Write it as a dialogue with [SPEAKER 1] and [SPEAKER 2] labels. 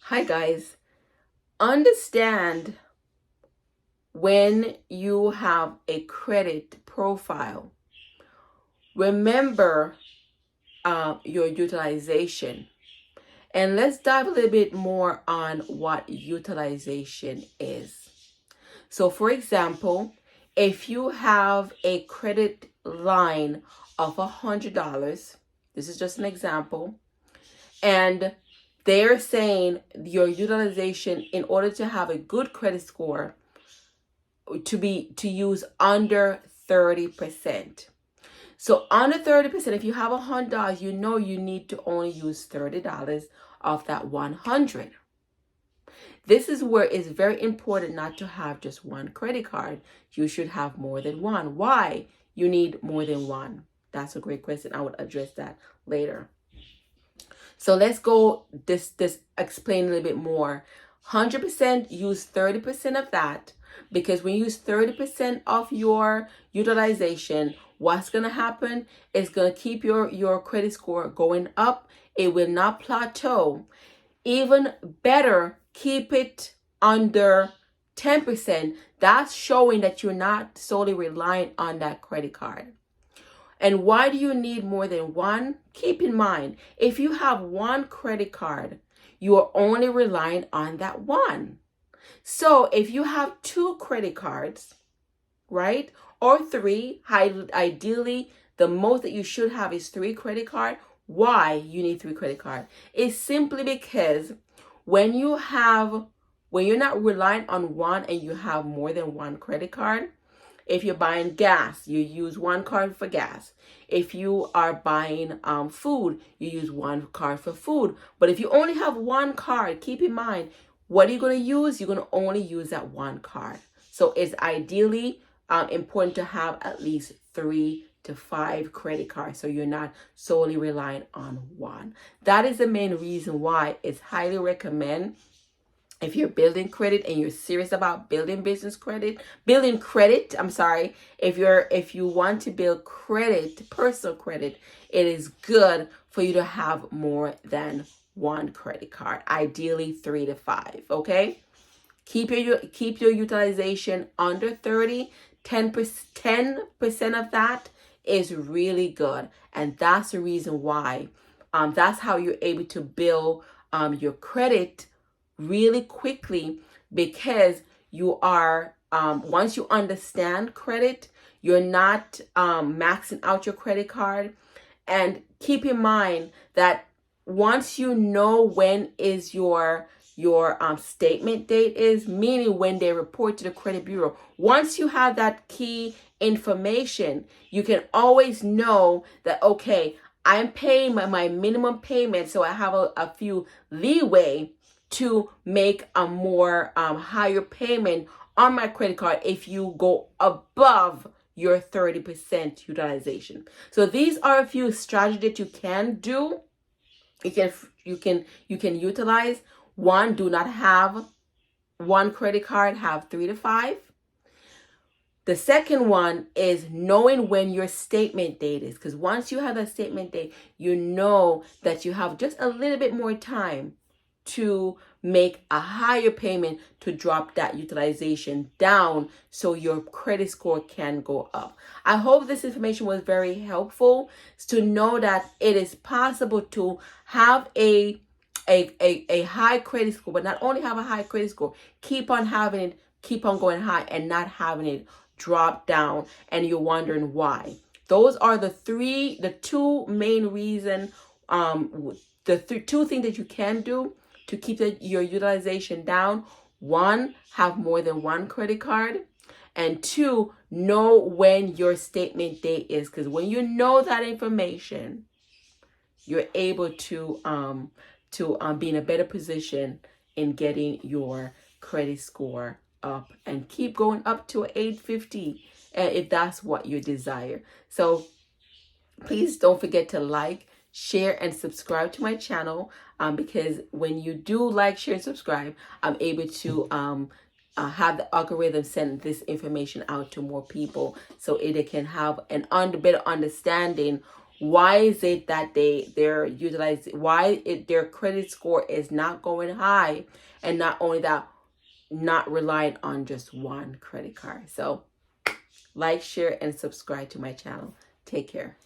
[SPEAKER 1] Hi guys. Understand when you have a credit profile. Remember your utilization. And let's dive a little bit more on what utilization is. So, for example, if you have a credit line of $100, this is just an example, and they're saying your utilization in order to have a good credit score to use under 30%. So under 30%, if you have $100, you know you need to only use $30 of that 100. This is where it's very important not to have just one credit card. You should have more than one. Why you need more than one? That's a great question. I would address that later. So let's go this explain a little bit more. 100% use 30% of that, because when you use 30% of your utilization, what's going to happen is going to keep your credit score going up. It will not plateau. Even better, keep it under 10%. That's showing that you're not solely reliant on that credit card. And why do you need more than one? Keep in mind, if you have one credit card, you are only relying on that one. So if you have two credit cards, right, or three, ideally, the most that you should have is three credit cards. Why you need three credit cards? It's simply because when you're not relying on one and you have more than one credit card, if you're buying gas, you use one card for gas. If you are buying food, you use one card for food. But if you only have one card, keep in mind, what are you going to use? You're going to only use that one card. So it's ideally important to have at least 3 to 5 credit cards, so you're not solely relying on one. That is the main reason why it's highly recommend, if you're building credit and you're serious about building credit, if you want to build credit, personal credit, it is good for you to have more than one credit card, ideally 3 to 5. Okay, keep your utilization under 30. 10% of that is really good, and that's the reason why that's how you're able to build your credit really quickly, because you are once you understand credit, you're not maxing out your credit card. And keep in mind that once you know when is your statement date is, meaning when they report to the credit bureau, once you have that key information, you can always know that, okay, I'm paying my minimum payment, so I have a few leeway to make a more higher payment on my credit card if you go above your 30% utilization. So these are a few strategies that you can do. You can utilize. One, do not have one credit card, have 3 to 5. The second one is knowing when your statement date is, because once you have that statement date, you know that you have just a little bit more time to make a higher payment to drop that utilization down so your credit score can go up. I hope this information was very helpful to know that it is possible to have a high credit score, but not only have a high credit score, keep on having it, keep on going high, and not having it drop down, and you're wondering why. Those are the two main reasons, two things that you can do to keep your utilization down. One, have more than one credit card. And two, know when your statement date is, because when you know that information, you're able to be in a better position in getting your credit score up and keep going up to 850 if that's what you desire. So please don't forget to like, share, and subscribe to my channel, because when you do like, share, and subscribe, I'm able to have the algorithm send this information out to more people, so it can have an better understanding Why is it that they're utilizing, their credit score is not going high, and not only that, not relying on just one credit card. So like, share, and subscribe to my channel. Take care.